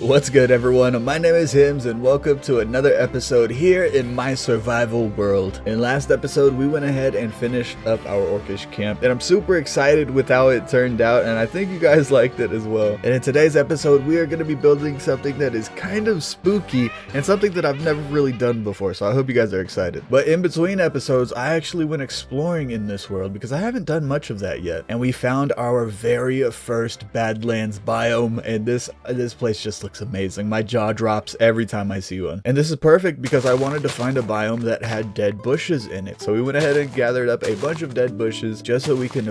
What's good, everyone? My name is Hims and welcome to another episode here in my survival world. In last episode we went ahead and finished up our orcish camp, and I'm super excited with how it turned out, and I think you guys liked it as well. And in today's episode we are going to be building something that is kind of spooky and something that I've never really done before, so I hope you guys are excited. But in between episodes I actually went exploring in this world because I haven't done much of that yet, and we found our very first Badlands biome, and this place just looks amazing. My jaw drops every time I see one. And this is perfect because I wanted to find a biome that had dead bushes in it. So we went ahead and gathered up a bunch of dead bushes just so we can,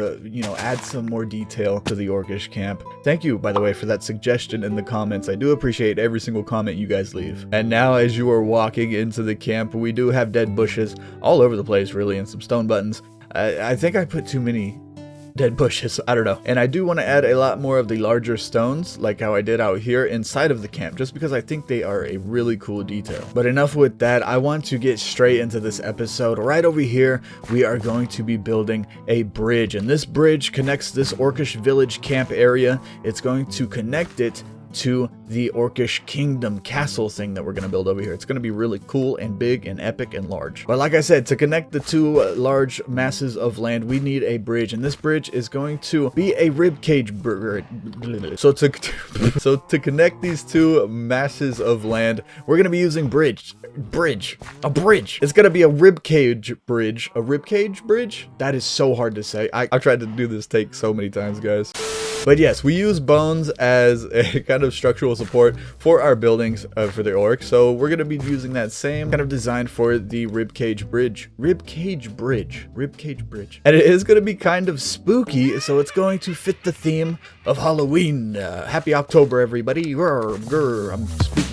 add some more detail to the orcish camp. Thank you, by the way, for that suggestion in the comments. I do appreciate every single comment you guys leave. And now as you are walking into the camp, we do have dead bushes all over the place, really, and some stone buttons. I think I put too many dead bushes, I don't know. And I do want to add a lot more of the larger stones, like how I did out here inside of the camp, just because I think they are a really cool detail. But enough with that, I want to get straight into this episode. Right over here, we are going to be building a bridge, and this bridge connects this orcish village camp area. It's going to connect it to the orcish kingdom castle thing that we're going to build over here. It's going to be really cool and big and epic and large. But like I said, to connect the two large masses of land, we need a bridge, and this bridge is going to be a ribcage bridge. So to connect these two masses of land, we're going to be using a bridge. It's going to be a ribcage bridge. A ribcage bridge? That is so hard to say. I've tried to do this take so many times, guys. But yes, we use bones as a kind of structural support for our buildings for the orc. So we're going to be using that same kind of design for the ribcage bridge. Ribcage bridge. And it is going to be kind of spooky, so it's going to fit the theme of Halloween. Happy October, everybody. Grr, I'm spooky.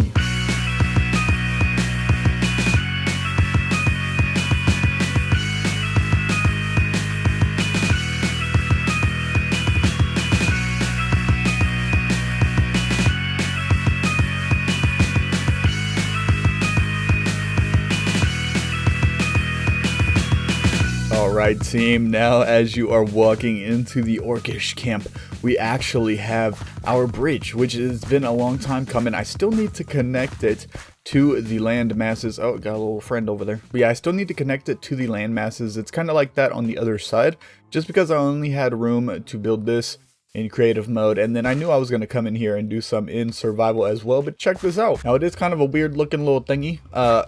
Alright team, now as you are walking into the orcish camp, we actually have our bridge, which has been a long time coming. I still need to connect it to the land masses. Oh, got a little friend over there. But yeah, I still need to connect it to the land masses. It's kind of like that on the other side, just because I only had room to build this in creative mode, and then I knew I was going to come in here and do some in survival as well. But check this out. Now it is kind of a weird looking little thingy.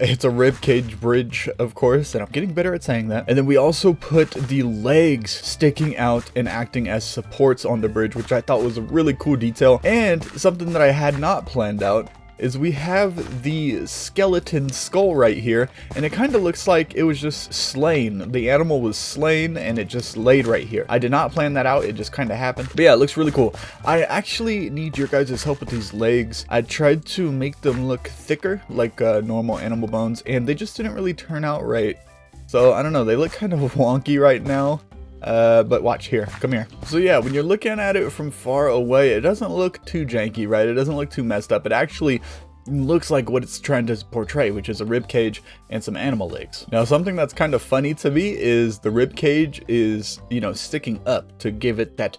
It's a ribcage bridge, of course, and I'm getting better at saying that. And then we also put the legs sticking out and acting as supports on the bridge, which I thought was a really cool detail. And something that I had not planned out is we have the skeleton skull right here, and it kind of looks like it was just slain. The animal was slain and it just laid right here. I did not plan that out, it just kind of happened. But yeah, it looks really cool. I actually need your guys' help with these legs. I tried to make them look thicker like normal animal bones, and they just didn't really turn out right. So I don't know, they look kind of wonky right now. But watch here, come here. So yeah, when you're looking at it from far away, it doesn't look too janky, right? It doesn't look too messed up. It actually looks like what it's trying to portray, which is a rib cage and some animal legs. Now, something that's kind of funny to me is the rib cage is, sticking up to give it that,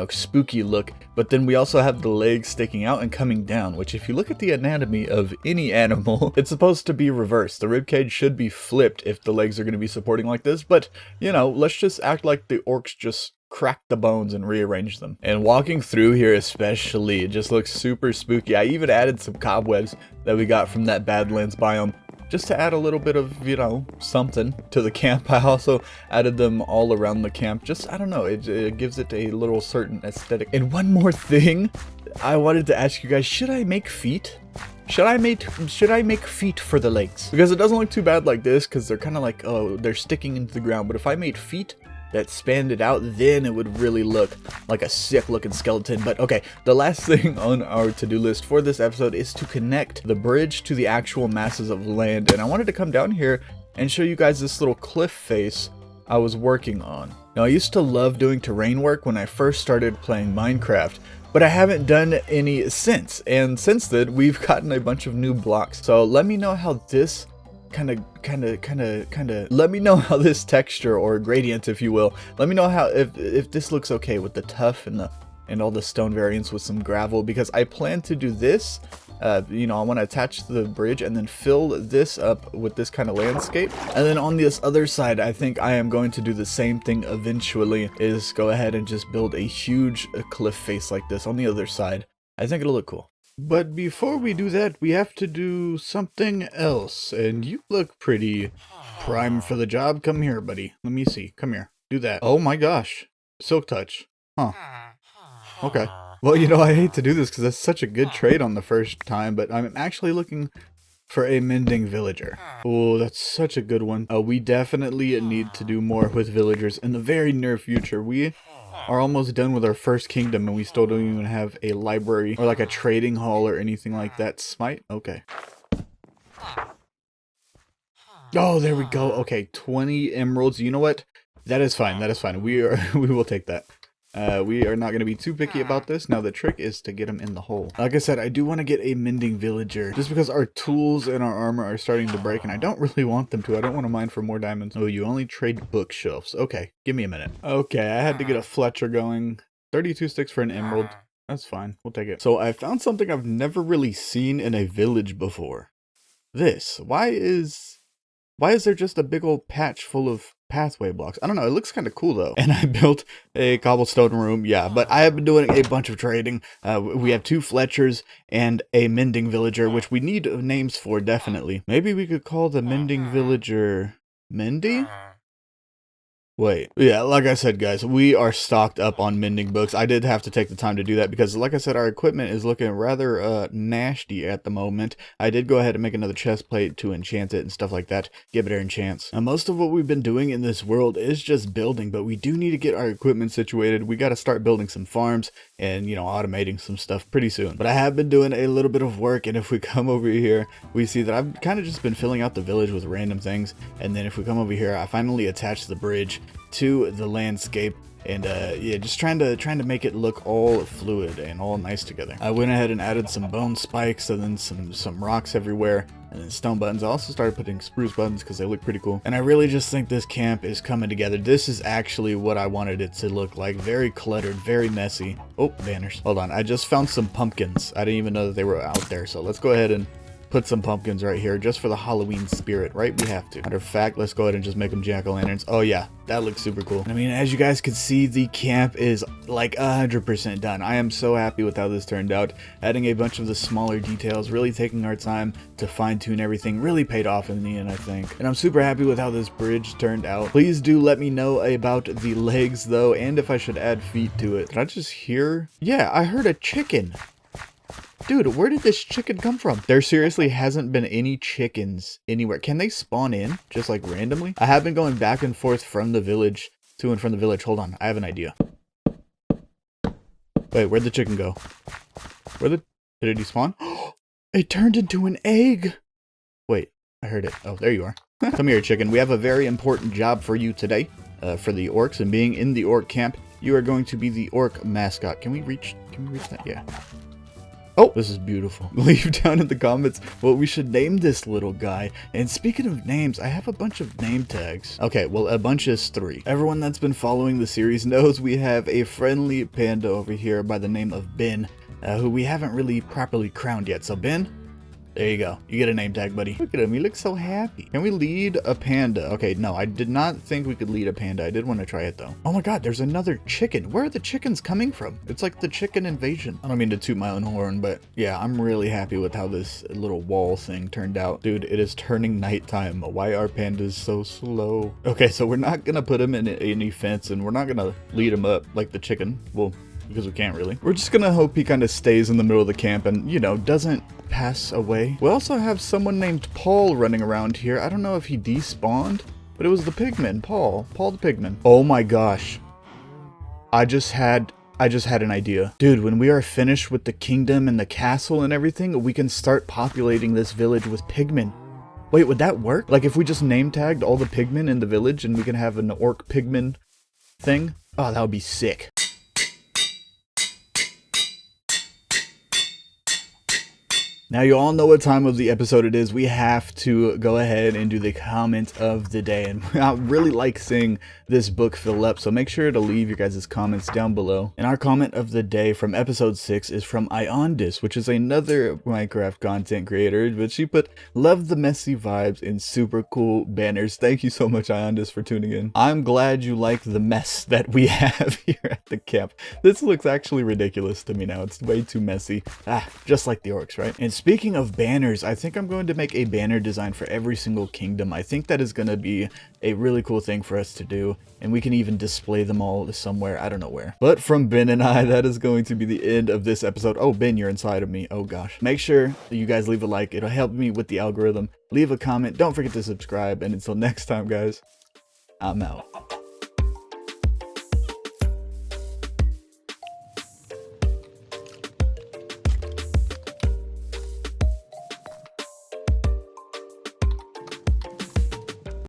spooky look. But then we also have the legs sticking out and coming down, which if you look at the anatomy of any animal, it's supposed to be reversed. The rib cage should be flipped if the legs are going to be supporting like this. But, let's just act like the orcs just crack the bones and rearrange them. And walking through here especially, it just looks super spooky. I even added some cobwebs that we got from that Badlands biome just to add a little bit of, something to the camp. I also added them all around the camp. Just, I don't know, it gives it a little certain aesthetic. And one more thing, I wanted to ask you guys, should I make feet? Should I make feet for the legs? Because it doesn't look too bad like this, because they're kind of like, oh, they're sticking into the ground. But if I made feet that spanned it out, then it would really look like a sick looking skeleton. But okay, the last thing on our to-do list for this episode is to connect the bridge to the actual masses of land. And I wanted to come down here and show you guys this little cliff face I was working on. Now, I used to love doing terrain work when I first started playing Minecraft, but I haven't done any since. And since then, we've gotten a bunch of new blocks. So let me know how this let me know how this texture, or gradient if you will, let me know how if this looks okay with the tuff and all the stone variants with some gravel, because I plan to do this You know, I want to attach the bridge and then fill this up with this kind of landscape. And then on this other side, I think I am going to do the same thing eventually, is go ahead and just build a huge cliff face like this on the other side. I think it'll look cool. But before we do that, we have to do something else. And you look pretty prime for the job. Come here, buddy. Let me see. Come here. Do that. Oh my gosh. Silk touch. Huh. Okay. Well, you know, I hate to do this because that's such a good trade on the first time, but I'm actually looking for a mending villager. Oh, that's such a good one. We definitely need to do more with villagers in the very near future. We are almost done with our first kingdom and we still don't even have a library or like a trading hall or anything like that. Smite? Okay. Oh, there we go. Okay, 20 emeralds. You know what? That is fine. That is fine. We will take that. We are not going to be too picky about this. Now the trick is to get them in the hole. Like I said, I do want to get a mending villager just because our tools and our armor are starting to break and I don't really want them to. I don't want to mine for more diamonds. Oh, you only trade bookshelves. Okay, give me a minute. Okay, I had to get a Fletcher going. 32 sticks for an emerald. That's fine. We'll take it. So I found something I've never really seen in a village before. This. Why is there just a big old patch full of pathway blocks? I don't know. It looks kind of cool though. And I built a cobblestone room. Yeah, but I have been doing a bunch of trading. We have 2 Fletchers and a mending villager, which we need names for definitely. Maybe we could call the mending villager Mendy? Wait, yeah, like I said, guys, we are stocked up on mending books. I did have to take the time to do that because, like I said, our equipment is looking rather nasty at the moment. I did go ahead and make another chest plate to enchant it and stuff like that. Give it enchants. Now, most of what we've been doing in this world is just building, but we do need to get our equipment situated. We got to start building some farms and, you know, automating some stuff pretty soon. But I have been doing a little bit of work, and if we come over here, we see that I've kind of just been filling out the village with random things. And then if we come over here, I finally attach the bridge to the landscape and yeah, just trying to make it look all fluid and all nice together. I went ahead and added some bone spikes and then some rocks everywhere and then stone buttons. I also started putting spruce buttons because they look pretty cool. And I really just think this camp is coming together. This is actually what I wanted it to look like. Very cluttered, very messy. Oh, banners. Hold on, I just found some pumpkins. I didn't even know that they were out there. So let's go ahead and put some pumpkins right here just for the Halloween spirit, right? We have to. Matter of fact, let's go ahead and just make them jack-o'-lanterns. Oh yeah, that looks super cool. I mean, as you guys can see, the camp is like 100% done. I am so happy with how this turned out. Adding a bunch of the smaller details, really taking our time to fine-tune everything, really paid off in the end, I think. And I'm super happy with how this bridge turned out. Please do let me know about the legs though, and if I should add feet to it. Did I just hear? Yeah, I heard a chicken. Dude, where did this chicken come from? There seriously hasn't been any chickens anywhere. Can they spawn in just like randomly? I have been going back and forth from the village to and from the village. Hold on, I have an idea. Wait, where'd the chicken go? Did it despawn? It turned into an egg. Wait, I heard it. Oh, there you are. Come here, chicken. We have a very important job for you today. For the orcs, and being in the orc camp, you are going to be the orc mascot. Can we reach that? Yeah. Oh, this is beautiful. Leave down in the comments what we should name this little guy. And speaking of names, I have a bunch of name tags. Okay, well, a bunch is 3. Everyone that's been following the series knows we have a friendly panda over here by the name of Ben, who we haven't really properly crowned yet. So Ben, there you go. You get a name tag, buddy. Look at him. He looks so happy. Can we lead a panda? Okay, no, I did not think we could lead a panda. I did want to try it, though. Oh my god, there's another chicken. Where are the chickens coming from? It's like the chicken invasion. I don't mean to toot my own horn, but yeah, I'm really happy with how this little wall thing turned out. Dude, it is turning nighttime. Why are pandas so slow? Okay, so we're not going to put him in any fence, and we're not going to lead him up like the chicken. Well, because we can't really. We're just gonna hope he kind of stays in the middle of the camp and, you know, doesn't pass away. We also have someone named Paul running around here. I don't know if he despawned, but it was the pigman, Paul the pigman. Oh my gosh. I just had an idea. Dude, when we are finished with the kingdom and the castle and everything, we can start populating this village with pigmen. Wait, would that work? Like if we just name tagged all the pigmen in the village and we can have an orc pigman thing? Oh, that would be sick. Now you all know what time of the episode it is. We have to go ahead and do the comment of the day, and I really like seeing this book fill up, so make sure to leave your guys' comments down below. And our comment of the day from episode 6 is from Iondis, which is another Minecraft content creator, but she put, "Love the messy vibes and super cool banners." Thank you so much, Iondis, for tuning in. I'm glad you like the mess that we have here at the camp. This looks actually ridiculous to me now. It's way too messy. Just like the orcs, right? And speaking of banners, I think I'm going to make a banner design for every single kingdom. I think that is going to be a really cool thing for us to do, and we can even display them all somewhere. I don't know where. But from Ben and I, that is going to be the end of this episode. Oh, Ben, you're inside of me. Oh gosh. Make sure that you guys leave a like. It'll help me with the algorithm. Leave a comment. Don't forget to subscribe. And until next time, guys, I'm out.